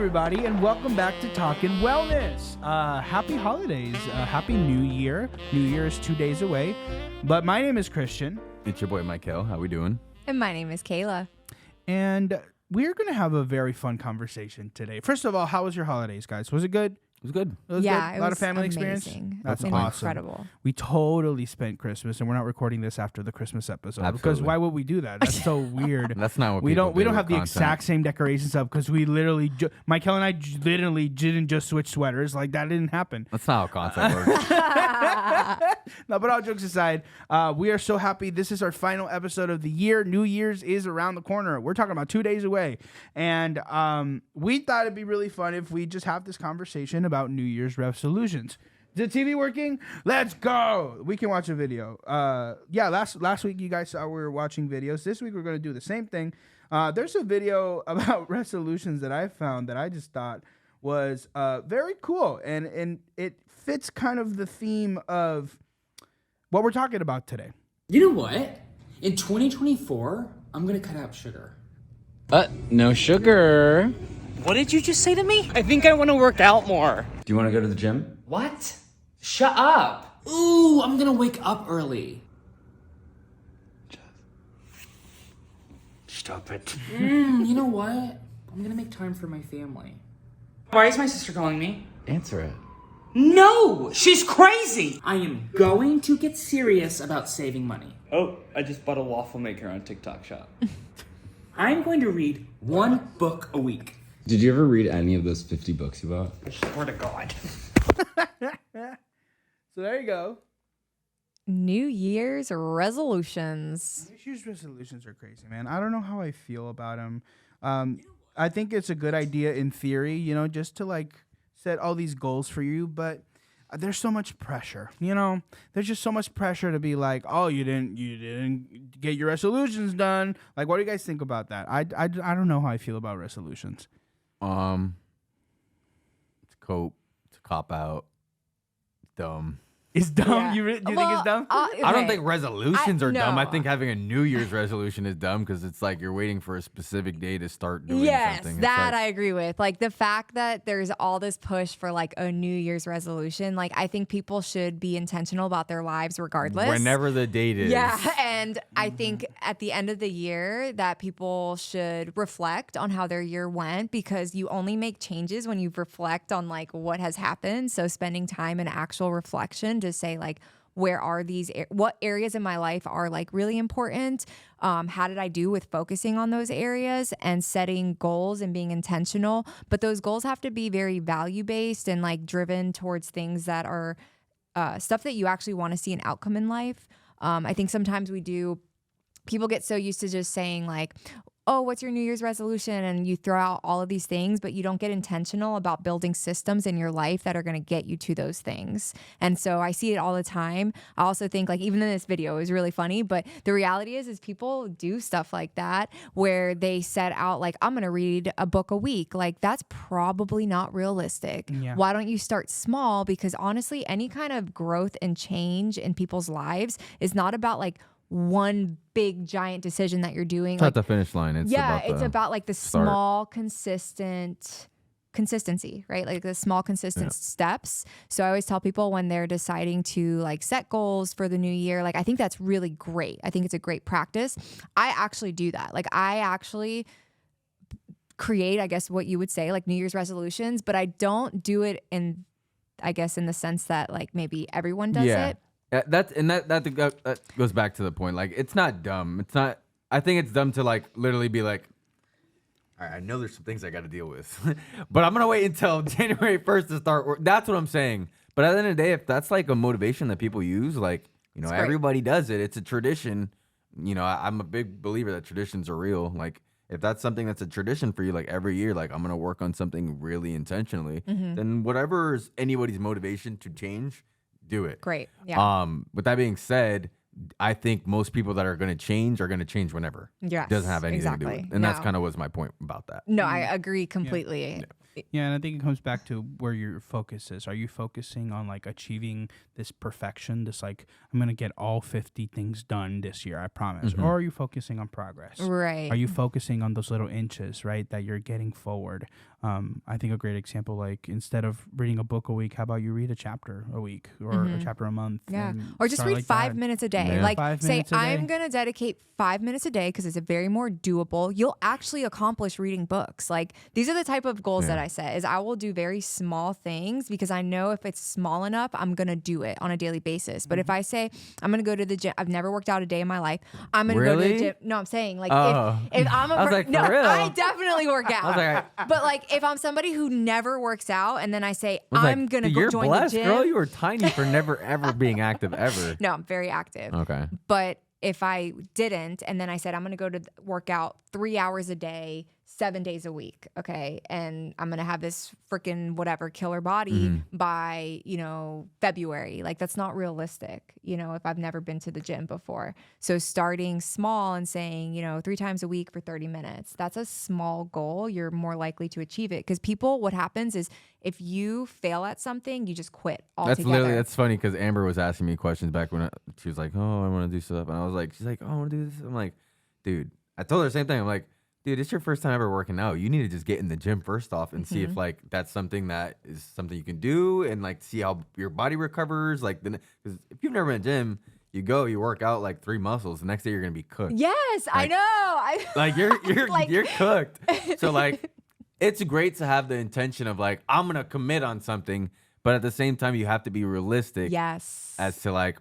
everybody, and welcome back to Talkin Wellness. Happy holidays. Happy New Year. New Year is 2 days away. But my name is Christian. It's your boy, Michael. How we doing? And my name is Kayla. And we're going to have a very fun conversation today. First of all, how was your holidays, guys? Was it good? It was good. It was Yeah, good? it A lot was of family amazing. experience? That's And awesome. incredible. We totally spent Christmas, and we're not recording this after the Christmas episode. Because Absolutely. why would we do that? That's so weird. That's not what we people don't. We do don't with have the content. exact same decorations up because we literally, Michael and I literally didn't just switch sweaters. Like that didn't happen. That's not how content works. No, but all jokes aside, we are so happy. This is our final episode of the year. New Year's is around the corner. We're talking about 2 days away. And we thought it'd be really fun if we just have this conversation about New Year's resolutions. Is the TV working? Let's go. We can watch a video. Last week you guys saw we were watching videos. This week we're going to do the same thing. There's a video about resolutions that I found that I just thought was very cool. And it fits kind of the theme of what we're talking about today. You know what? In 2024, I'm gonna cut out sugar. No sugar. What did you just say to me? I think I want to work out more. Do you want to go to the gym? What? Shut up! Ooh, I'm gonna wake up early. Stop it. You know what? I'm gonna make time for my family. Why is my sister calling me? Answer it. No! She's crazy! I am going to get serious about saving money. Oh, I just bought a waffle maker on TikTok Shop. I'm going to read one book a week. Did you ever read any of those 50 books you bought? I swear to God. So there you go. New Year's resolutions. New Year's resolutions are crazy, man. I don't know how I feel about them. I think it's a good idea in theory, just to like set all these goals for you, but there's so much pressure, there's just so much pressure to be like, oh, you didn't get your resolutions done. Like, what do you guys think about that? I don't know how I feel about resolutions. It's a cop out. It's dumb. It's dumb. Yeah. Do you think it's dumb? I don't think resolutions are dumb. no. I think having a New Year's resolution is dumb because it's like you're waiting for a specific day to start doing Yes, something. It's that like, I agree with. Like the fact that there's all this push for like a New Year's resolution. Like I think people should be intentional about their lives regardless. whenever the date is. Yeah, and I think at the end of the year that people should reflect on how their year went because you only make changes when you reflect on like what has happened. So spending time in actual reflection to say like, where are what areas in my life are like really important? How did I do with focusing on those areas and setting goals and being intentional? But those goals have to be very value-based and like driven towards things that are stuff that you actually want to see an outcome in life. I think sometimes people get so used to just saying like, oh, what's your New Year's resolution? And you throw out all of these things, but you don't get intentional about building systems in your life that are going to get you to those things. And so I see it all the time. I also think like even in this video, it was really funny, but the reality is people do stuff like that where they set out like, I'm going to read a book a week. Like that's probably not realistic. Yeah. Why don't you start small? Because honestly, any kind of growth and change in people's lives is not about like one big giant decision that you're doing. It's not the finish line. It's about like the start. small consistency, right? Like the small consistent steps. So I always tell people when they're deciding to like set goals for the new year, like I think that's really great. I think it's a great practice. I actually do that. Like I actually create, I guess what you would say, like New Year's resolutions, but I don't do it in the sense that like maybe everyone does it. That goes back to the point. Like, it's not dumb. It's not. I think it's dumb to like literally be like, all right, I know there's some things I got to deal with, but I'm gonna wait until January 1st to start work. That's what I'm saying. But at the end of the day, if that's like a motivation that people use, like everybody does it. It's a tradition. I'm a big believer that traditions are real. Like, if that's something that's a tradition for you, like every year, like I'm gonna work on something really intentionally, then whatever is anybody's motivation to change. Do it. Great. Yeah. With that being said, I think most people that are going to change whenever. Yes, It doesn't have anything to do exactly. with it. And that's No. kind of was my point about that. No, I agree completely. Yeah, and I think it comes back to where your focus is. Are you focusing on like achieving this perfection, this like I'm gonna get all 50 things done this year, I promise, or are you focusing on progress? Right. Are you focusing on those little inches, right, that you're getting forward? I think a great example, like instead of reading a book a week, how about you read a chapter a week or a chapter a month? Yeah. and Or just start read like 5 that. minutes a day. Yeah. Like 5 say, minutes a day. I'm going to dedicate 5 minutes a day because it's a very more doable. You'll actually accomplish reading books. Like these are the type of goals that I set is I will do very small things because I know if it's small enough, I'm going to do it on a daily basis. But if I say I'm going to go to the gym, I've never worked out a day in my life. I'm going to go to the Really? gym. No, I'm saying like Oh. if I'm a I was like, no, for real? I definitely work out. I was like, But like if I'm somebody who never works out and then I say I was like, I'm going to "Dude, go you're join blessed, the gym. girl. You were tiny for never ever being active ever. No, I'm very active. Okay. But if I didn't, and then I said, I'm going to go to work out 3 hours a day, 7 days a week. Okay. And I'm going to have this freaking whatever killer body by, February. Like that's not realistic, if I've never been to the gym before. So starting small and saying, 3 times a week for 30 minutes, that's a small goal. You're more likely to achieve it. Because what happens is if you fail at something, you just quit altogether. That's funny because Amber was asking me questions back when she was like, oh, I want to do stuff. And I was like, she's like, oh, I want to do this. I'm like, dude, I told her the same thing. I'm like, dude, it's your first time ever working out. You need to just get in the gym first off and see if like that's something that is something you can do and like see how your body recovers. Like, because if you've never been to the gym, you work out like 3 muscles. The next day you're gonna be cooked. Yes, I know. Like you're Like- you're cooked. So like, it's great to have the intention of like I'm gonna commit on something, but at the same time you have to be realistic Yes. as to like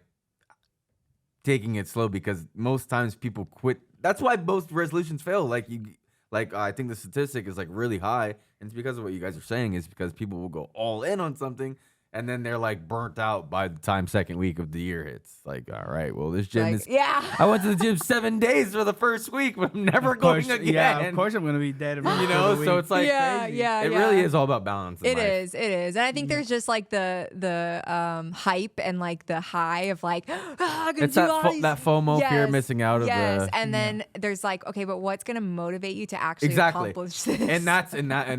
taking it slow because most times people quit. That's why most resolutions fail. I think the statistic is like really high, and it's because of what you guys are saying. Is because people will go all in on something, and then they're like burnt out by the time second week of the year hits. Like, all right, well, this gym is. Yeah. I went to the gym 7 days for the first week, but I'm never going again. Yeah, of course I'm gonna be dead. You know, so it's like Yeah, yeah, it yeah. really is all about balance. in It life. is, and I think there's just like the hype and like the high of like I'm gonna It's do that all these. that FOMO fear of missing out of yes. the And then there's like, okay, but what's gonna motivate you to actually exactly. accomplish this? And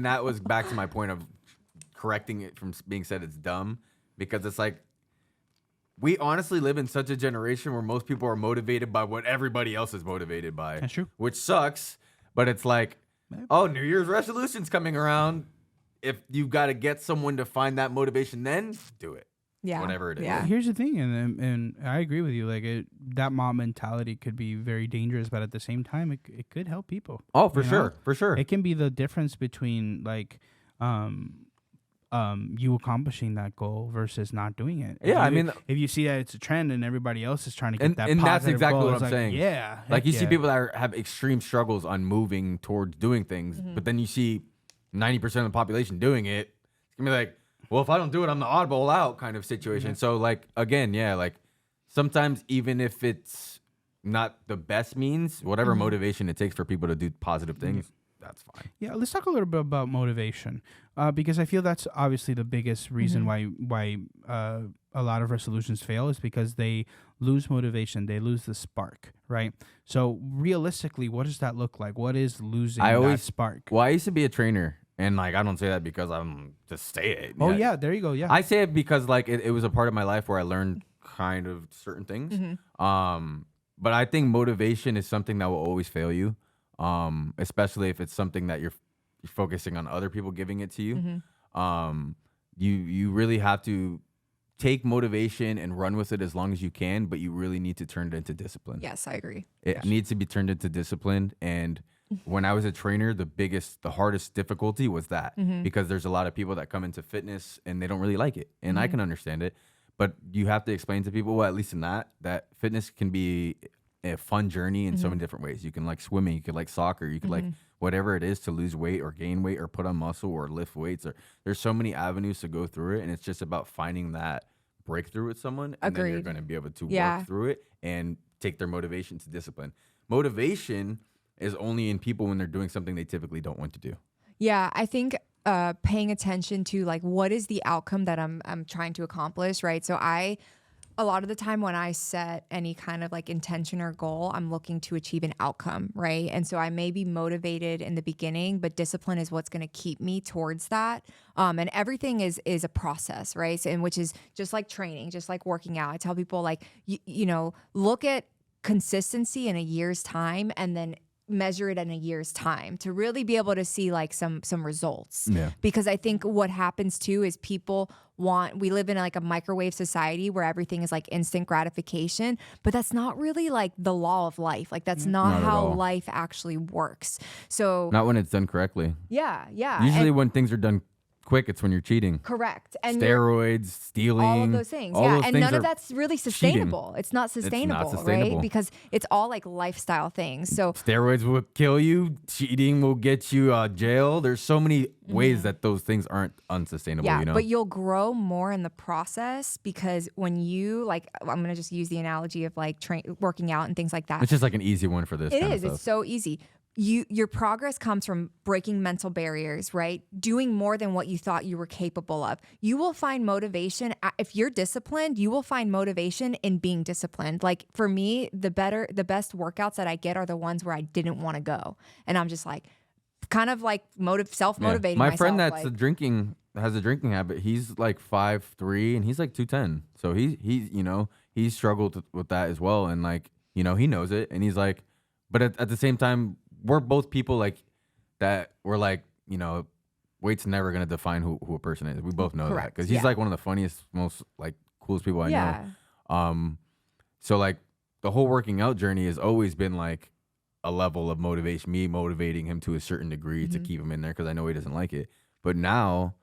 that was back to my point of correcting it from being said it's dumb because it's like we honestly live in such a generation where most people are motivated by what everybody else is motivated by. That's true. Which sucks, but it's like, oh, New Year's resolutions coming around. If you've got to get someone to find that motivation, then do it. yeah, Whatever it is. Yeah. Here's the thing, and I agree with you. Like that mob mentality could be very dangerous, but at the same time, it could help people. Oh, for You sure, know? for sure. It can be the difference between like, you accomplishing that goal versus not doing it. Yeah, I If mean- if you see that it's a trend and everybody else is trying to get And- that, and that's positive exactly goal, what it's I'm like, saying. Yeah, Like you heck see yeah. people that have extreme struggles on moving towards doing things, but then you see 90% of the population doing it. It's gonna be like, well, if I don't do it, I'm the oddball out kind of situation. So like again, yeah, like sometimes even if it's not the best means, whatever motivation it takes for people to do positive things, that's fine. Yeah, let's talk a little bit about motivation, because I feel that's obviously the biggest reason why a lot of resolutions fail is because they lose motivation, they lose the spark, right? So realistically, what does that look like? What is losing that spark? Well, I used to be a trainer, and like I don't say that because I'm just say it. Oh yeah, there you go. Yeah, I say it because like it was a part of my life where I learned kind of certain things. But I think motivation is something that will always fail you, especially if it's something that you're focusing on other people giving it to you. You really have to take motivation and run with it as long as you can, but you really need to turn it into discipline. Yes, I agree. It needs to be turned into discipline. And when I was a trainer, the hardest difficulty was that because there's a lot of people that come into fitness and they don't really like it. And I can understand it, but you have to explain to people, well, at least in that fitness can be a fun journey in so many different ways. You can like swimming, you could like soccer, you could like whatever it is to lose weight or gain weight or put on muscle or lift weights. Or there's so many avenues to go through it. And it's just about finding that breakthrough with someone. And then you're Agreed. going to be able to Yeah. work through it and take their motivation to discipline. Motivation is only in people when they're doing something they typically don't want to do. Yeah, I think paying attention to like what is the outcome that I'm trying to accomplish, right? So a lot of the time when I set any kind of like intention or goal, I'm looking to achieve an outcome, right? And so I may be motivated in the beginning, but discipline is what's going to keep me towards that. And everything is a process, right? So, and which is just like training, just like working out. I tell people like, you know, look at consistency in a year's time and then measure it in a year's time to really be able to see like some results. Yeah. Because I think what happens too is people we live in like a microwave society where everything is like instant gratification, but that's not really like the law of life. Like that's not Not at how all. life actually works. So Not when it's done correctly. yeah. Usually And- when things are done quick, it's when you're cheating. correct. And you're- Steroids, stealing, all of those things. all Yeah. those And things none of are that's really sustainable. It's not sustainable, sustainable. right? Because it's all like lifestyle things. So Steroids will kill you. Cheating will get you jail. There's so many ways that those things aren't unsustainable. yeah, You know, but you'll grow more in the process because when you like, I'm gonna just use the analogy of like working out and things like that. it's just like an easy one for this. It kind is. Of It's stuff. so easy. Your progress comes from breaking mental barriers, right? Doing more than what you thought you were capable of. You will find motivation. If you're disciplined, you will find motivation in being disciplined. Like for me, the best workouts that I get are the ones where I didn't want to go. And I'm just like, kind of like self-motivating My myself. friend that's like, has a drinking habit. He's like 5'3" and he's like 210. So he's struggled with that as well. And like, he knows it. And he's like, but at the same time, we're both people like that. We're like, weight's never gonna define who a person is. We both know that Correct, because he's yeah. like one of the funniest, most like coolest people I yeah. know. So like the whole working out journey has always been like a level of motivation, me motivating him to a certain degree to keep him in there because I know he doesn't like it. But now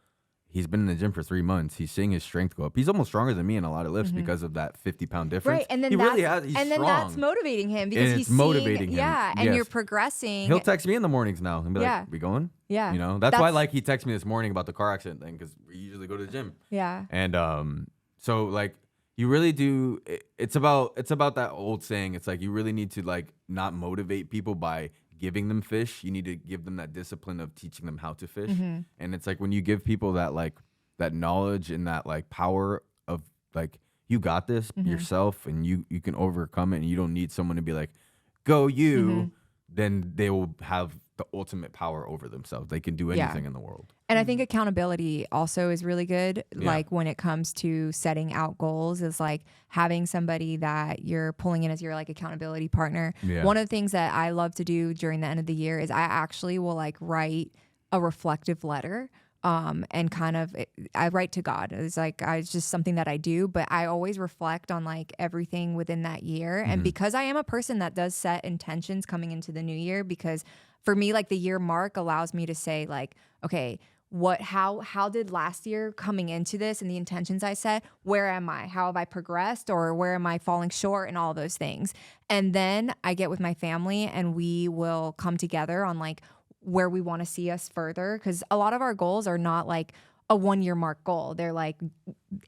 he's been in the gym for 3 months. He's seeing his strength go up. He's almost stronger than me in a lot of lifts because of that 50-pound difference. Right, and then he that's, really has, he's and then strong. that's motivating him because And he's it's motivating him. Yeah, and Yes. you're progressing. He'll text me in the mornings now and be Yeah. like, "We going?" Yeah. That's why like he texted me this morning about the car accident thing because we usually go to the gym. Yeah. And so like you really do. It's about that old saying. It's like you really need to like not motivate people by giving them fish. You need to give them that discipline of teaching them how to fish. And it's like when you give people that like that knowledge and that like power of like you got this yourself and you can overcome it and you don't need someone to be like go you. Then they will have the ultimate power over themselves. They can do anything in the world. And I think accountability also is really good. Yeah. Like when it comes to setting out goals is like having somebody that you're pulling in as your like accountability partner. Yeah. One of the things that I love to do during the end of the year is I actually will like write a reflective letter. And kind of, I write to God. It's like, it's just something that I do, but I always reflect on like everything within that year. And because I am a person that does set intentions coming into the new year, because for me, like the year mark allows me to say like, okay, how did last year coming into this and the intentions I set, where am I? How have I progressed or where am I falling short and all those things? And then I get with my family and we will come together on like, where we want to see us further, because a lot of our goals are not like a 1 year mark goal. They're like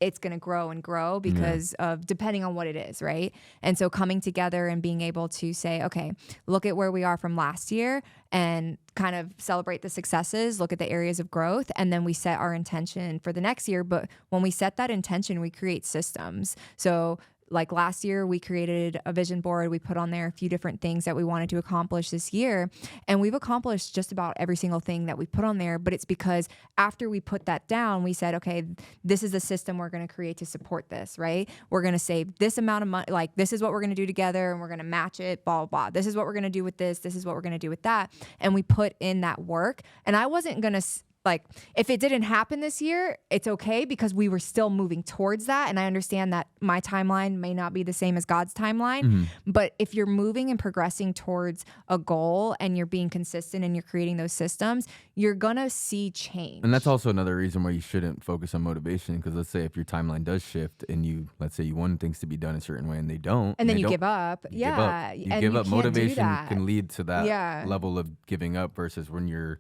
it's going to grow and grow because of depending on what it is, right? And so coming together and being able to say, okay, look at where we are from last year and kind of celebrate the successes, look at the areas of growth, and then we set our intention for the next year. But when we set that intention, we create systems. So like last year, we created a vision board. We put on there a few different things that we wanted to accomplish this year. And we've accomplished just about every single thing that we put on there. But it's because after we put that down, we said, okay, this is a system we're going to create to support this, right? We're going to save this amount of money. Like, this is what we're going to do together and we're going to match it, blah, blah, blah. This is what we're going to do with this. This is what we're going to do with that. And we put in that work. And I wasn't going to... Like, if it didn't happen this year, it's okay because we were still moving towards that. And I understand that my timeline may not be the same as God's timeline. But if you're moving and progressing towards a goal and you're being consistent and you're creating those systems, you're going to see change. And that's also another reason why you shouldn't focus on motivation. Because let's say if your timeline does shift and let's say you want things to be done a certain way and they don't. And then you don't, give up. you Yeah. give up. You and give you up. can't do Motivation that. can lead to that Yeah. level of giving up versus when you're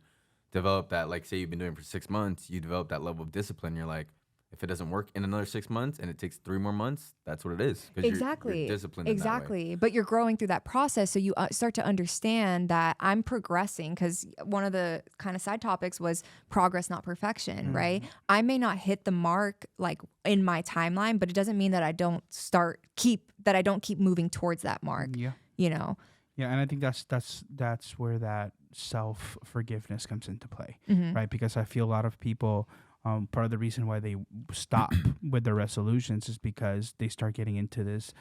develop that, like say you've been doing it for 6 months, you develop that level of discipline. You're like, if it doesn't work in another 6 months and it takes 3 more months, that's what it is. 'Cause Exactly. You're disciplined in that way. Exactly. But you're growing through that process. So you start to understand that I'm progressing, because one of the kind of side topics was progress, not perfection, right? I may not hit the mark like in my timeline, but it doesn't mean that I don't keep moving towards that mark. Yeah. You know? Yeah, and I think that's where that self-forgiveness comes into play, right? Because I feel a lot of people part of the reason why they stop with their resolutions is because they start getting into this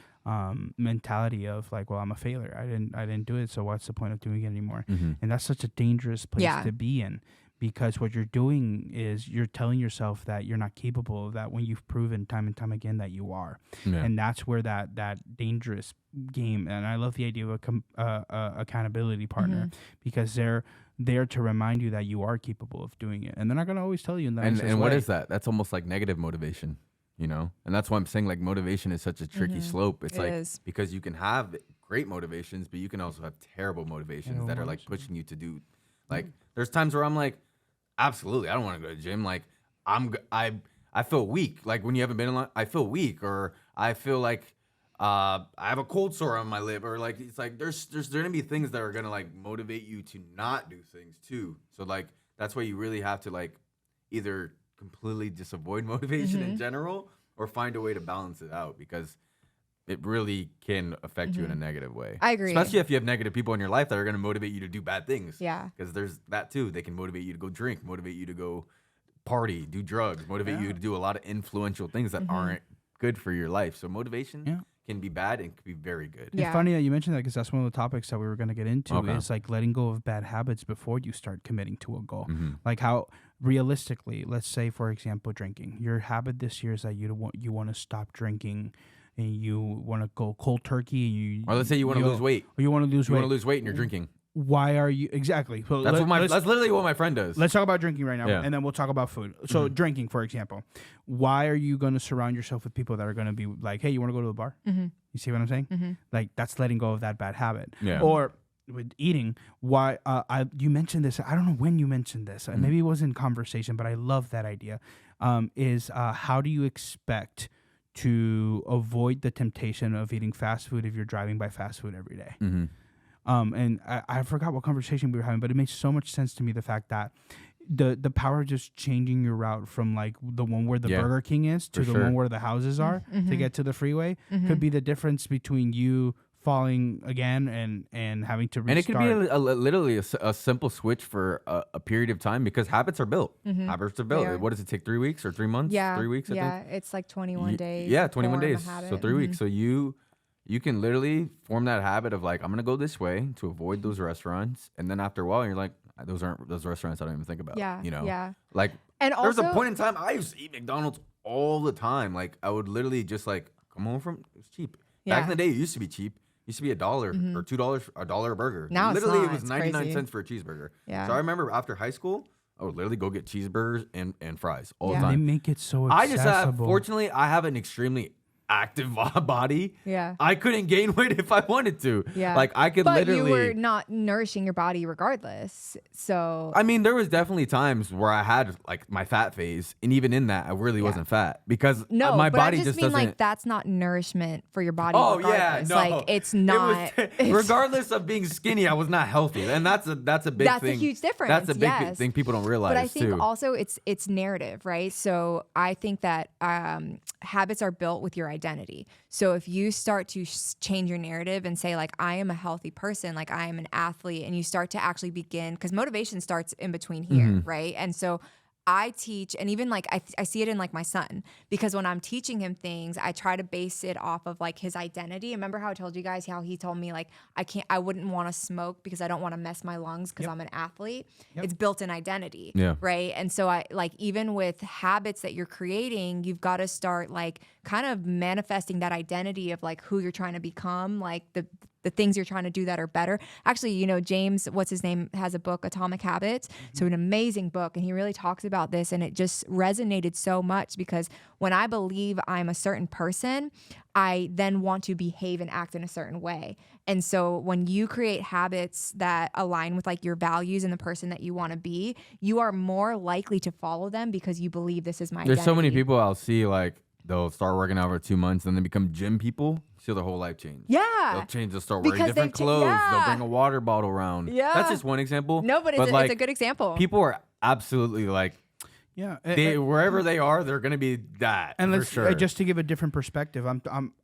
mentality of like, well, I'm a failure. I didn't do it, so what's the point of doing it anymore? And that's such a dangerous place to be in, because what you're doing is you're telling yourself that you're not capable of that when you've proven time and time again that you are. And that's where that dangerous game, and I love the idea of a accountability partner, because they're there to remind you that you are capable of doing it, and they're not going to always tell you in that. And what is that? That's almost like negative motivation, you know? And that's why I'm saying like motivation is such a tricky slope. It's because you can have great motivations, but you can also have terrible motivations that are like pushing you to do, like there's times where I'm like, absolutely, I don't want to go to the gym. Like I feel weak. Like when you haven't been in line, I feel weak, or I feel like I have a cold sore on my lip, or like it's like there's gonna be things that are gonna like motivate you to not do things too. So like that's why you really have to like either completely just avoid motivation in general, or find a way to balance it out, because it really can affect you in a negative way. I agree. Especially if you have negative people in your life that are going to motivate you to do bad things. Yeah. Because there's that too. They can motivate you to go drink, motivate you to go party, do drugs, motivate you to do a lot of influential things that aren't good for your life. So motivation can be bad and can be very good. It's funny that you mentioned that, because that's one of the topics that we were going to get into is like letting go of bad habits before you start committing to a goal. Like how realistically, let's say for example, drinking. Your habit this year is that you want to stop drinking, and you want to go cold turkey. Or let's say you want to lose weight. Or you want to lose weight. You want to lose weight and you're drinking. Why are you exactly? So that's literally what my friend does. Let's talk about drinking right now, and then we'll talk about food. So drinking, for example, why are you going to surround yourself with people that are going to be like, "Hey, you want to go to the bar?" You see what I'm saying? Like that's letting go of that bad habit. Yeah. Or with eating, why you mentioned this? I don't know when you mentioned this. Maybe it was in conversation, but I love that idea. Is how do you expect to avoid the temptation of eating fast food if you're driving by fast food every day? And I forgot what conversation we were having, but it makes so much sense to me, the fact that the power of just changing your route from like the one where the Burger King is to the one where the houses are to get to the freeway could be the difference between you falling again and having to restart. And it could be literally a simple switch for a period of time, because habits are built. Habits are built. What does it take? 3 weeks or 3 months? 3 weeks, I think? It's like 21 days. Yeah, 21 days. So 3 weeks. So you can literally form that habit of like, I'm going to go this way to avoid those restaurants. And then after a while, you're like, those restaurants I don't even think about. Yeah. You know? Yeah. Like, and there's also, a point in time I used to eat McDonald's all the time. Like, I would literally just like come home from, it was cheap. Back in the day, it used to be cheap. It used to be $1 or $2, $1 a burger. Now literally, it's it was it's 99 crazy. cents for a cheeseburger. Yeah. So I remember after high school, I would literally go get cheeseburgers and fries all the They time. make it so accessible. Fortunately, I have an extremely active body. Yeah. I couldn't gain weight if I wanted to. Yeah. Like I could but literally. you were not nourishing your body regardless. So I mean, there was definitely times where I had like my fat phase, and even in that, I really wasn't fat because my but body I just mean doesn't. like that's not nourishment for your body. Oh regardless. yeah, no. Like it's not. Regardless of being skinny, I was not healthy, and that's a big thing. That's a huge difference. That's a big thing people don't realize. But I think too. also it's narrative, right? So I think that habits are built with your identity. So if you start to change your narrative and say like I am a healthy person, like I am an athlete, and you start to actually begin, because motivation starts in between here, right? And so I teach, and even like I see it in like my son, because when I'm teaching him things, I try to base it off of like his identity. Remember how I told you guys how he told me like I wouldn't want to smoke because I don't want to mess my lungs because I'm an athlete. It's built in identity, right? And so I like, even with habits that you're creating, you've got to start like kind of manifesting that identity of like who you're trying to become, like the things you're trying to do that are better. Actually, you know, James, what's his name, has a book, Atomic Habits. So an amazing book. And he really talks about this. And it just resonated so much, because when I believe I'm a certain person, I then want to behave and act in a certain way. And so when you create habits that align with like your values and the person that you want to be, you are more likely to follow them because you believe this is my There's identity. so many people I'll see like they'll start working out for 2 months and then become gym people. See their whole life change. Yeah. They'll start wearing Because different they've clothes. They'll yeah. bring a water bottle around. Yeah. That's just one example. No, but it's like, a good example. People are absolutely like, Yeah, wherever they are, they're gonna be that. and for let's sure. just to give a different perspective.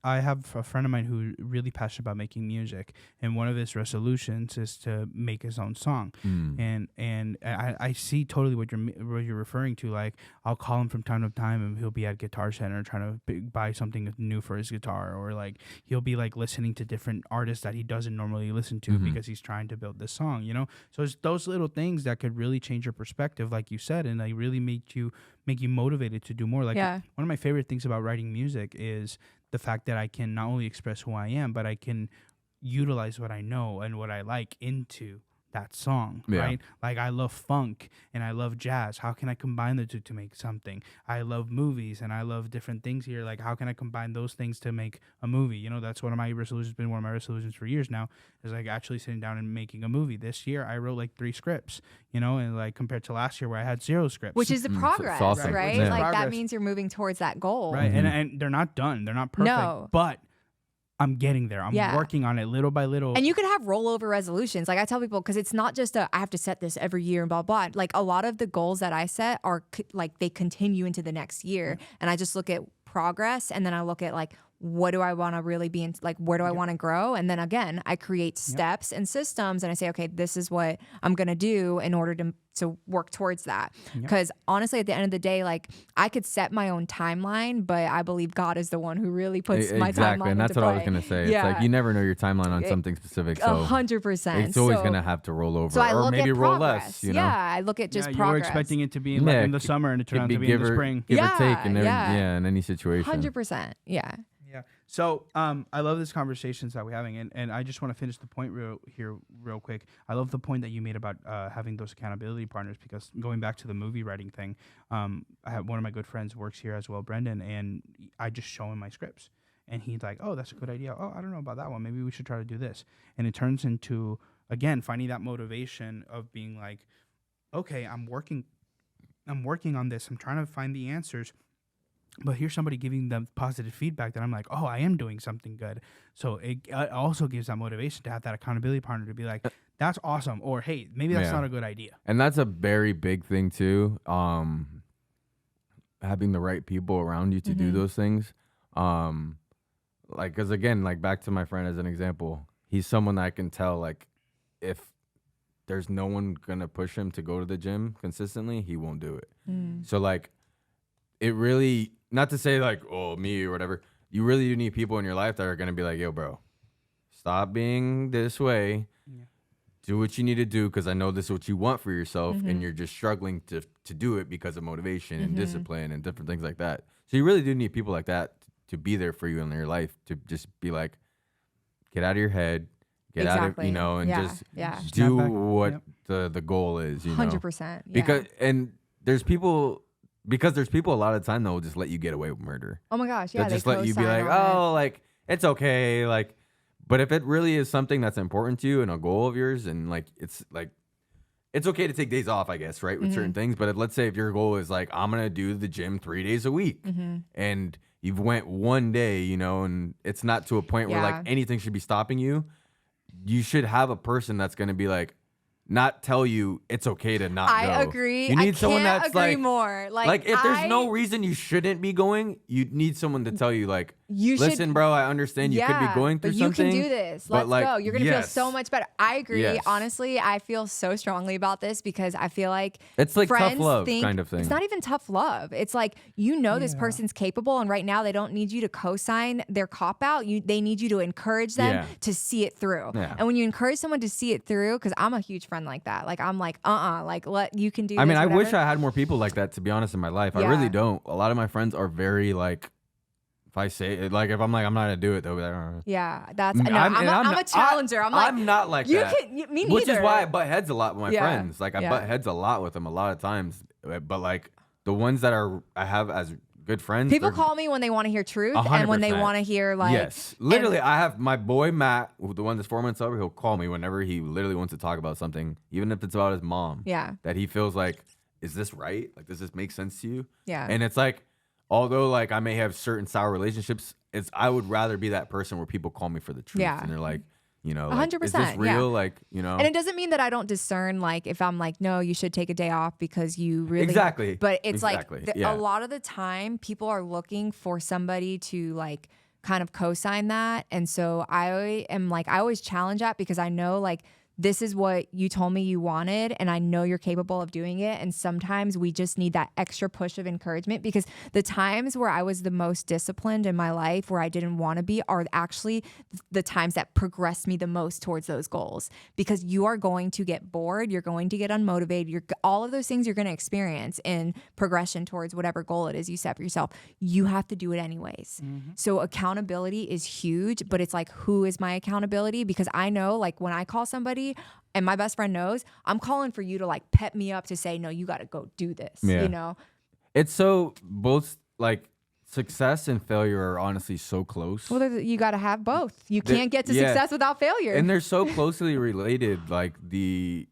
I have a friend of mine who's really passionate about making music, and one of his resolutions is to make his own song. And I see totally what you're referring to. Like, I'll call him from time to time, and he'll be at Guitar Center trying to buy something new for his guitar, or like he'll be like listening to different artists that he doesn't normally listen to because he's trying to build this song. So it's those little things that could really change your perspective, like you said, and like really make you motivated to do more. Like, Yeah. one of my favorite things about writing music is the fact that I can not only express who I am, but I can utilize what I know and what I like into that song, Yeah. right? Like, I love funk and I love jazz. How can I combine the two to make something? I love movies and I love different things here. Like, how can I combine those things to make a movie? That's one of my resolutions, been one of my resolutions for years now, is like actually sitting down and making a movie. This year I wrote like 3 scripts, and like compared to last year where I had 0 scripts. Which is the progress, awesome. right? Yeah. Like that Progress. means you're moving towards that goal. right. And they're not done. They're not perfect. No. But I'm getting there. I'm Yeah. working on it little by little. And you could have rollover resolutions. Like I tell people, because it's not just I have to set this every year and blah, blah. Like a lot of the goals that I set are like they continue into the next year. And I just look at progress, and then I look at like, what do I want to really be in? Like, where do I want to grow? And then again, I create steps and systems, and I say, okay, this is what I'm going to do in order to work towards that. Because honestly, at the end of the day, like I could set my own timeline, but I believe God is the one who really puts my timeline Exactly, and that's into what I was play. gonna say. Yeah. It's like you never know your timeline on something specific, so 100%. it's always So- gonna have to roll over, So I or look maybe at roll progress. less. You yeah, know, I look at just you progress. were expecting it to be in, like, in the summer, and it turned out to be in the spring. give or Yeah, take, and yeah. in any situation. 100%. Yeah. Yeah. So I love these conversations that we're having, and I just want to finish the point real quick. I love the point that you made about having those accountability partners, because going back to the movie writing thing, I have one of my good friends works here as well, Brendan, and I just show him my scripts, and he's like, "Oh, that's a good idea. Oh, I don't know about that one. Maybe we should try to do this." And it turns into, again, finding that motivation of being like, "Okay, I'm working on this. I'm trying to find the answers." But here's somebody giving them positive feedback that I'm like, oh, I am doing something good. So it also gives that motivation to have that accountability partner to be like, that's awesome. Or, hey, maybe that's not a good idea. And that's a very big thing too. Having the right people around you to do those things. Like, cause again, like back to my friend as an example, he's someone that I can tell, like, if there's no one gonna push him to go to the gym consistently, he won't do it. So like, it really, not to say like, oh, me or whatever, you really do need people in your life that are gonna be like, yo, bro, stop being this way. Do what you need to do, because I know this is what you want for yourself, and you're just struggling to do it because of motivation and discipline and different things like that. So you really do need people like that to be there for you in your life, to just be like, get out of your head, get out of, and just do Snap back. what the goal is, 100%. Yeah. Because there's people a lot of the time that will just let you get away with murder. Oh my gosh. Yeah. They'll just let you be like, oh, like, it's okay. Like, but if it really is something that's important to you and a goal of yours, and like, it's okay to take days off, I guess, right? With certain things. But let's say if your goal is like, I'm going to do the gym 3 days a week, and you've went one day, and it's not to a point where like anything should be stopping you, you should have a person that's going to be like, not tell you it's okay to not go. I agree. You need I someone can't that's agree like more. Like if there's no reason you shouldn't be going, you need someone to tell you like, You should- listen, bro, I understand you could be going through but you something. can do this. but, Let's like, go. You're gonna feel so yes. much better. I agree. Yes. Honestly, I feel so strongly about this because I feel like It's like tough friends love think, kind of thing. It's not even tough love. It's like this person's capable, and right now they don't need you to co-sign their cop out. They need you to encourage them Yeah. to see it through. Yeah. And when you encourage someone to see it through, because I'm a huge friend like that. Like I'm like like you can do. I mean, this, I wish whatever. I had more people like that, to be honest, in my life. I Yeah. really don't. A lot of my friends are very like, if I say it, like if I'm like, I'm not gonna do it, they'll be like, Yeah, that's I'm- no. I'm a not- challenger. I'm not like you that. Can, me Which is neither. why I butt heads a lot with my Yeah. friends. Like I Yeah. butt heads a lot with them a lot of times. But like the ones that I have as good friends, People they're- call me when they want to hear truth 100%. and when they want to hear like yes, literally. I have my boy Matt, the one that's 4 months sober. He'll call me whenever he literally wants to talk about something, even if it's about his mom. Yeah. That he feels like, is this right? Like, does this make sense to you? Yeah. And it's like, although like I may have certain sour relationships, I would rather be that person where people call me for the truth, Yeah. and they're like, You know, like, is this 100%, real? yeah. Like, you know, And it doesn't mean that I don't discern, like, if I'm like, no, you should take a day off because you really. Exactly. But it's Exactly, like, yeah. a lot of the time, people are looking for somebody to, like, kind of co-sign that. And so I am like, I always challenge that because I know, like, this is what you told me you wanted, and I know you're capable of doing it. And sometimes we just need that extra push of encouragement, because the times where I was the most disciplined in my life, where I didn't want to be, are actually the times that progressed me the most towards those goals. Because you are going to get bored, you're going to get unmotivated, all of those things you're going to experience in progression towards whatever goal it is you set for yourself. You have to do it anyways. So accountability is huge, but it's like, who is my accountability? Because I know, like, when I call somebody, and my best friend knows, I'm calling for you to, like, pep me up to say, no, you got to go do this, Yeah. you know? it's so both, like, success and failure are honestly so close. Well, you got to have both. You They're- can't get to yeah. success without failure. And they're so closely related, like the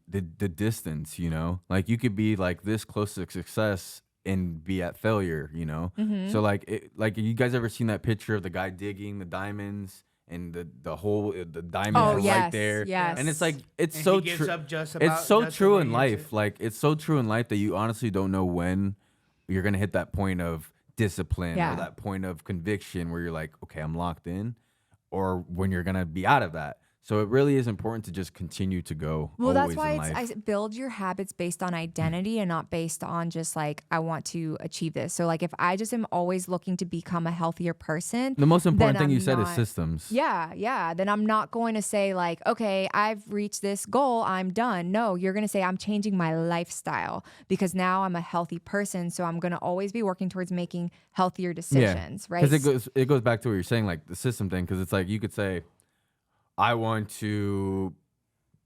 distance, you know, like you could be like this close to success and be at failure, you know. So like you guys ever seen that picture of the guy digging the diamonds and the hole, the diamonds Oh, are right yes, there, yes. and it's like it's And so he gives true. up just It's about- so just true when in he hits life. it. Like it's so true in life that you honestly don't know when you're gonna hit that point of discipline Yeah. or that point of conviction where you're like, okay, I'm locked in, or when you're gonna be out of that. So it really is important to just continue to go. Well, that's always why in life. I build your habits based on identity and not based on just like, I want to achieve this. So like, if I just am always looking to become a healthier person, The most important then thing you I'm said is not- systems. Yeah. Then I'm not going to say like, okay, I've reached this goal, I'm done. No, you're going to say I'm changing my lifestyle because now I'm a healthy person. So I'm going to always be working towards making healthier decisions, right? Because it goes back to what you're saying, like the system thing. Because it's like you could say, I want to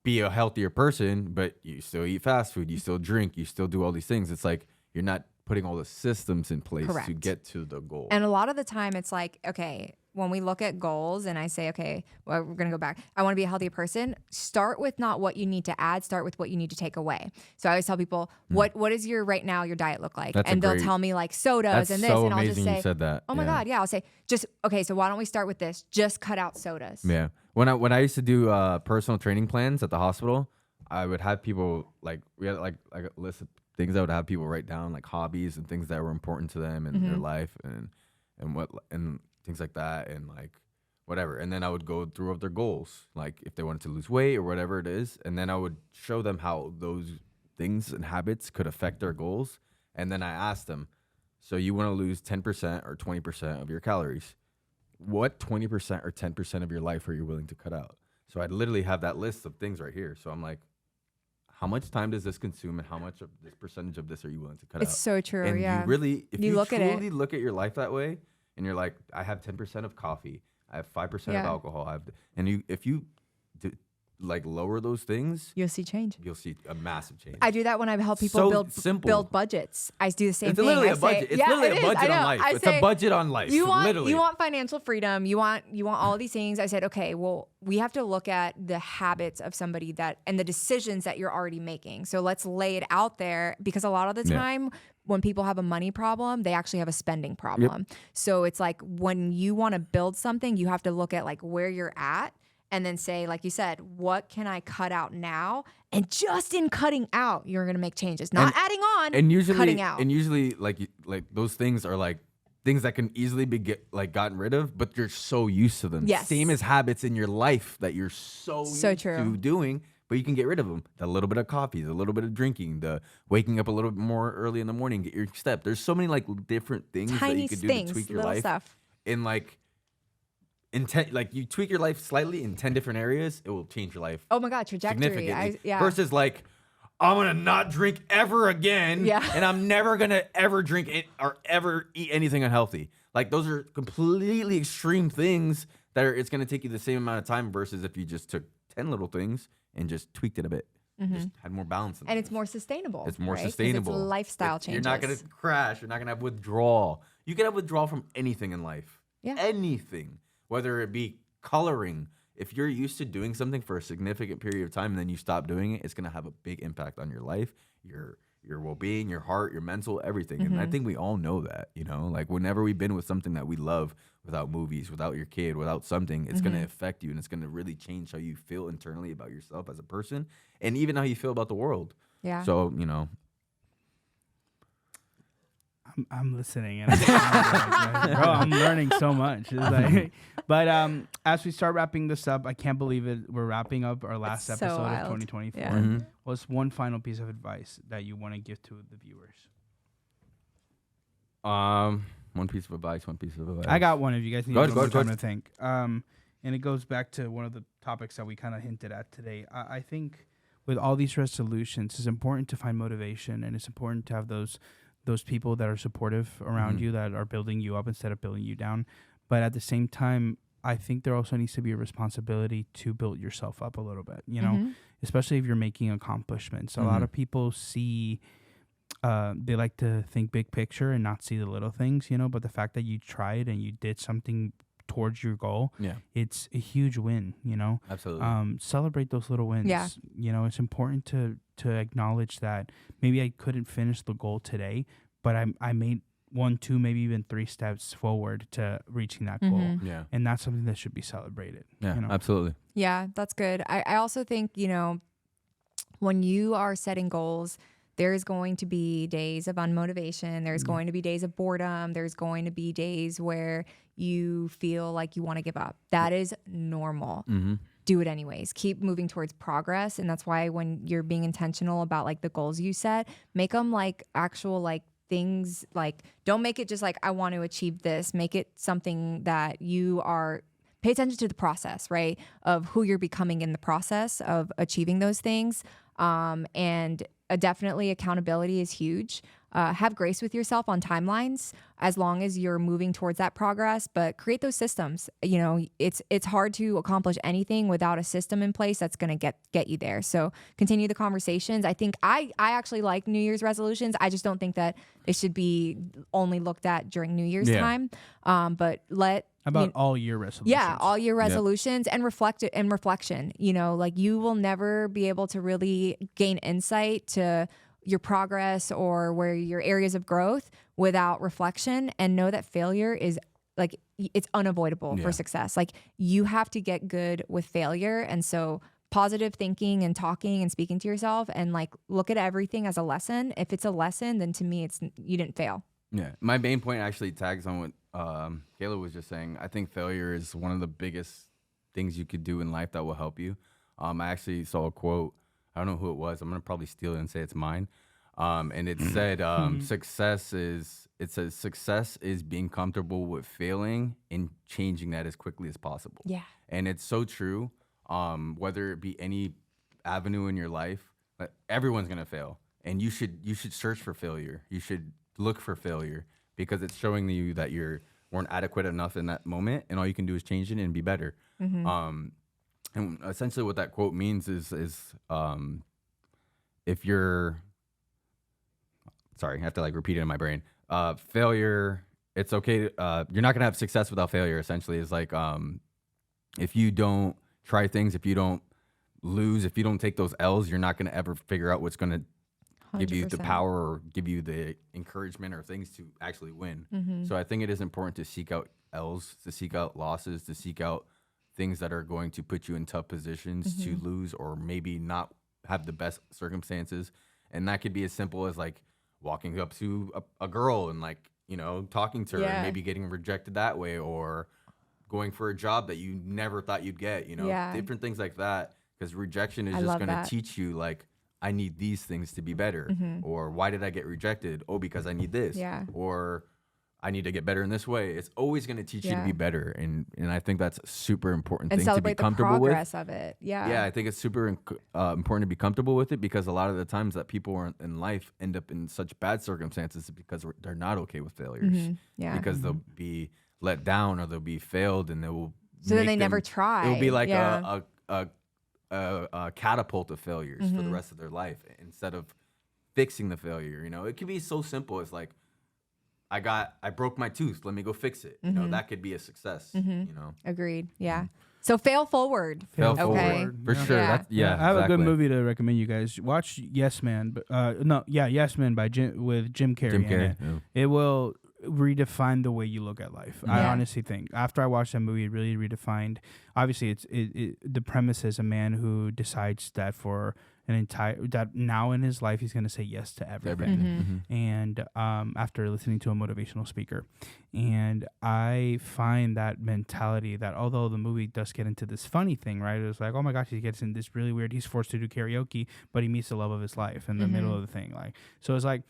be a healthier person, but you still eat fast food, you still drink, you still do all these things. It's like you're not putting all the systems in place to Correct. get to the goal. And a lot of the time it's like, okay, when we look at goals and I say, okay, well, we're going to go back. I want to be a healthier person. Start with not what you need to add, start with what you need to take away. So I always tell people, what is your right now your diet look like? That's a and they'll great- tell me like sodas That's and this, so and I'll just amazing you say, said that. oh my Yeah. God, yeah. I'll say, just okay, so why don't we start with this? Just cut out sodas. Yeah. When I used to do personal training plans at the hospital, I would have people like we had like a list of things I would have people write down, like hobbies and things that were important to them in their life and what and things like that, and like whatever. And then I would go through their goals, like if they wanted to lose weight or whatever it is, and then I would show them how those things and habits could affect their goals. And then I asked them, so you want to lose 10% or 20% of your calories? What 20% or 10% of your life are you willing to cut out? So I'd literally have that list of things right here. So I'm like, how much time does this consume, and how much of this percentage of this are you willing to cut out? It's so true. And yeah. you really, if You you look at it. truly look at your life that way, and you're like, I have 10% of coffee, I have 5% of Yeah. alcohol, if you like lower those things, You'll see change. you'll see a massive change. I do that when I help people So build simple. build budgets. I do the same It's thing. literally I a say- budget. It's yeah, literally it a is. budget I on know. life. I It's say, a budget on life. You want literally. financial freedom. You want all these things. I said, okay, well, we have to look at the habits of somebody and the decisions that you're already making. So let's lay it out there, because a lot of the Yeah. time when people have a money problem, they actually have a spending problem. So it's like when you want to build something, you have to look at like where you're at and then say, like you said, what can I cut out now? And just in cutting out, you're going to make changes, not adding on, and usually cutting out. and usually like those things are like things that can easily be gotten rid of, but you're so used to them. Yes. Same as habits in your life that you're so used true. to doing, but you can get rid of them. The little bit of coffee, the little bit of drinking, the waking up a little bit more early in the morning, get your step. There's so many like different things that Tiny you could do things, to tweak your little life. stuff. And like like you tweak your life slightly in 10 different areas, it will change your life Oh my God, trajectory. significantly. Yeah. Versus like, I'm gonna not drink ever again, Yeah. and I'm never gonna ever drink it or ever eat anything unhealthy. Like those are completely extreme things that it's gonna take you the same amount of time versus if you just took 10 little things and just tweaked it a bit, just had more balance. In And life. it's more sustainable. It's more right? 'Cause sustainable. It's lifestyle You're changes. not gonna crash. You're not gonna have withdrawal. You can have withdrawal from anything in life. Yeah. Anything, whether it be coloring. If you're used to doing something for a significant period of time and then you stop doing it, it's gonna have a big impact on your life, your your well-being, your heart, your mental, everything. And I think we all know that, like whenever we've been with something that we love, without movies, without your kid, without something, it's going to affect you, and it's going to really change how you feel internally about yourself as a person, and even how you feel about the world. Yeah. So, I'm listening, and bro, I'm learning so much. It's like, but as we start wrapping this up, I can't believe it. We're wrapping up our last That's so episode of wild. 2024. Yeah. What's one final piece of advice that you want to give to the viewers? one piece of advice. I got one. If you guys need Go a ahead, little go more ahead, time to think. And it goes back to one of the topics that we kind of hinted at today. I think with all these resolutions, it's important to find motivation, and it's important to have those people that are supportive around you, that are building you up instead of building you down. But at the same time, I think there also needs to be a responsibility to build yourself up a little bit, especially if you're making accomplishments. A lot of people see, they like to think big picture and not see the little things, but the fact that you tried and you did something towards your goal, it's a huge win, Absolutely. Celebrate those little wins. Yeah. It's important to acknowledge that maybe I couldn't finish the goal today, but I made 1, 2, maybe even 3 steps forward to reaching that goal. Yeah. And that's something that should be celebrated. Yeah, absolutely. Yeah, that's good. I also think, when you are setting goals, there's going to be days of unmotivation. There's going to be days of boredom. There's going to be days where you feel like you want to give up. That is normal. Do it anyways. Keep moving towards progress. And that's why when you're being intentional about like the goals you set, make them like actual like things. Like, don't make it just like, I want to achieve this. Make it something that you are, pay attention to the process, right? Of who you're becoming in the process of achieving those things. And definitely accountability is huge. Have grace with yourself on timelines as long as you're moving towards that progress, but create those systems. It's hard to accomplish anything without a system in place that's going to get you there. So continue the conversations. I think I actually like New Year's resolutions. I just don't think that it should be only looked at during New Year's time. But all year resolutions. Yeah, all year resolutions and reflection. Like you will never be able to really gain insight to your progress or where your areas of growth without reflection, and know that failure is like, it's unavoidable for success. Like you have to get good with failure. And so positive thinking and talking and speaking to yourself, and like look at everything as a lesson. If it's a lesson, then to me, you didn't fail. Yeah. My main point actually tags on what Kayla was just saying. I think failure is one of the biggest things you could do in life that will help you. I actually saw a quote. I don't know who it was. I'm going to probably steal it and say it's mine. And it said, success is being comfortable with failing and changing that as quickly as possible. Yeah. And it's so true. Whether it be any avenue in your life, everyone's going to fail. And you should search for failure. You should look for failure, because it's showing you that you weren't adequate enough in that moment, and all you can do is change it and be better. And essentially what that quote means is if you're, sorry, I have to like repeat it in my brain. Failure, it's okay. You're not gonna have success without failure. Essentially, is like if you don't try things, if you don't lose, if you don't take those L's, you're not gonna ever figure out what's gonna give you the 100%. power or give you the encouragement or things to actually win. So I think it is important to seek out L's, to seek out losses, to seek out things that are going to put you in tough positions to lose or maybe not have the best circumstances. And that could be as simple as like walking up to a girl and like, talking to her and maybe getting rejected that way, or going for a job that you never thought you'd get, different things like that. Because rejection is just going to teach you like, I need these things to be better. Or why did I get rejected? Oh, because I need this. Or I need to get better in this way. It's always going to teach you to be better. And I think that's a super important And thing to be celebrate the comfortable with. progress of it. Yeah. Yeah, I think it's super important to be comfortable with it, because a lot of the times that people in life end up in such bad circumstances because they're not okay with failures. Yeah. Because they'll be let down or they'll be failed, and they will. So then they never try. It'll be like a catapult of failures for the rest of their life, instead of fixing the failure. It could be so simple as like, I broke my tooth, let me go fix it. That could be a success. Agreed. Yeah. So fail forward. Fail Okay. forward. For Yeah. sure. Yeah. That's, yeah, I have a good exactly. movie to recommend you guys. Watch Yes Man. Yes Man by with Jim Carrey. Jim in Carrey. it. Yeah. It will redefine the way you look at life. I Yeah. honestly think after I watched that movie, it really redefined. Obviously, the premise is a man who decides that for that now in his life he's going to say yes to everything. Everything. And after listening to a motivational speaker, and I find that mentality that although the movie does get into this funny thing, right? It's like, oh my gosh, he gets in this really weird. He's forced to do karaoke, but he meets the love of his life in the middle of the thing. Like, so it's like,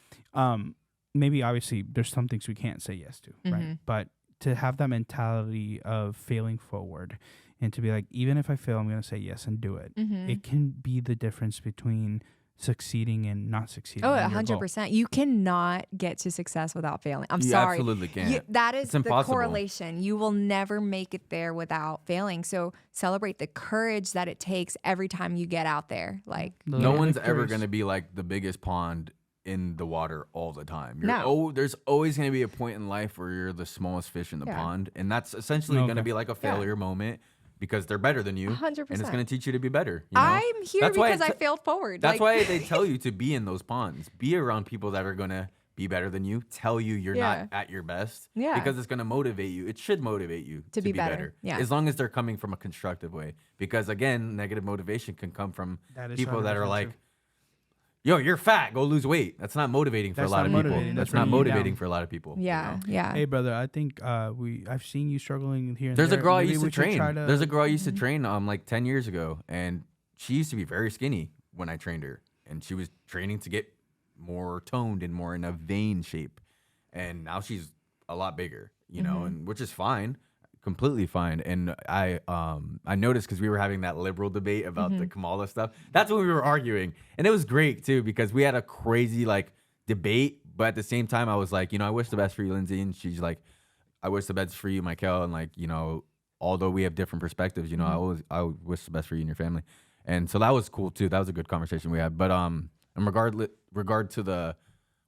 maybe obviously there's some things we can't say yes to, right? But to have that mentality of failing forward. And to be like, even if I fail, I'm going to say yes and do it. It can be the difference between succeeding and not succeeding. Oh, in your goal. 100%. You cannot get to success without failing. I'm You sorry. absolutely can't. That is It's the impossible. correlation. You will never make it there without failing. So celebrate the courage that it takes every time you get out there. Like, The No little one's ever victories. going to be like the biggest pond in the water all the time. No. There's always going to be a point in life where you're the smallest fish in the Yeah. pond. And that's essentially going to be like a failure moment because they're better than you. 100%. And it's going to teach you to be better. You know? I'm here That's why because I it's- failed forward. That's Like, why they tell you to be in those ponds. Be around people that are going to be better than you, tell you you're Yeah. not at your best. Yeah. Because it's going to motivate you. It should motivate you To be better. Yeah. As long as they're coming from a constructive way. Because again, negative motivation can come from That is people that are 100% like, true. yo, you're fat, go lose weight. That's not motivating for That's a lot not of people. motivating. That's That's not bringing you motivating down. for a lot of people. you yeah, know? yeah. Hey, brother, I think I've seen you struggling here and There's a there. girl I Maybe used to we should train. try to- There's a girl I used to train like 10 years ago, and she used to be very skinny when I trained her, and she was training to get more toned and more in a vein shape, and now she's a lot bigger, you know, and which is fine, completely fine. And I noticed because we were having that liberal debate about the Kamala stuff. That's when we were arguing, and it was great too because we had a crazy like debate, but at the same time I was like, you know, I wish the best for you, Lindsay, and she's like, I wish the best for you, Michael, and like, you know, although we have different perspectives, you know, I wish the best for you and your family. And so that was cool too. That was a good conversation we had. But in regard to the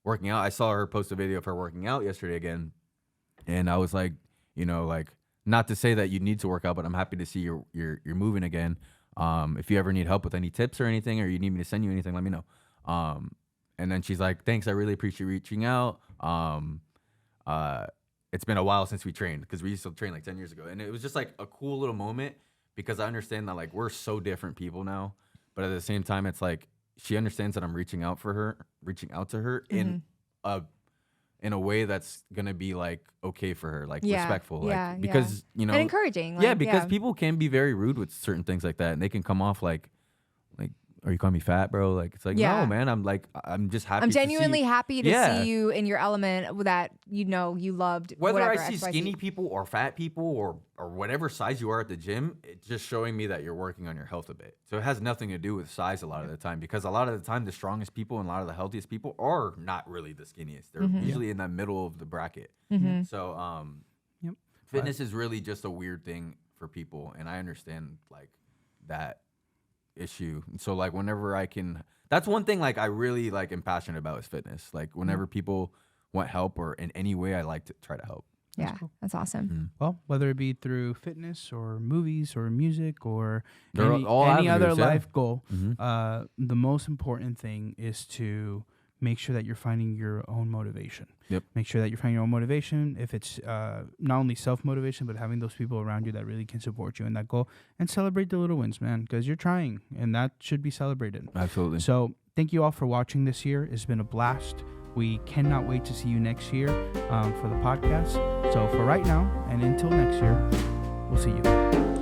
working out, I saw her post a video of her working out yesterday again. And I was like, you know, like, not to say that you need to work out, but I'm happy to see you're moving again. If you ever need help with any tips or anything, or you need me to send you anything, let me know. And then she's like, thanks, I really appreciate you reaching out. It's been a while since we trained because we used to train like 10 years ago. And it was just like a cool little moment because I understand that like we're so different people now. But at the same time, it's like she understands that I'm reaching out to her in a way that's gonna be like okay for her, like Yeah, respectful, yeah, like because you know and encouraging. yeah, like, because people can be very rude with certain things like that, and they can come off like, are you calling me fat, bro? Like it's like Yeah. no, man. I'm just happy. I'm to see genuinely you. happy to Yeah. see you in your element that you know you loved. Whether whatever, I see XYZ. skinny people or fat people or whatever size you are at the gym, it's just showing me that you're working on your health a bit. So it has nothing to do with size a lot of the time, because a lot of the time the strongest people and a lot of the healthiest people are not really the skinniest. They're usually in the middle of the bracket. So Yep. fitness is really just a weird thing for people, and I understand like that issue. So like whenever I can, that's one thing like I really like am passionate about is fitness. Like whenever people want help or in any way, I like to try to help. Yeah, that's awesome. Well, whether it be through fitness or movies or music or They're any, all any other avenues, yeah. life goal, the most important thing is to make sure that you're finding your own motivation. Yep. Make sure that you're finding your own motivation. If it's not only self-motivation, but having those people around you that really can support you in that goal, and celebrate the little wins, man, because you're trying, and that should be celebrated. Absolutely. So thank you all for watching this year. It's been a blast. We cannot wait to see you next year for the podcast. So for right now and until next year, we'll see you.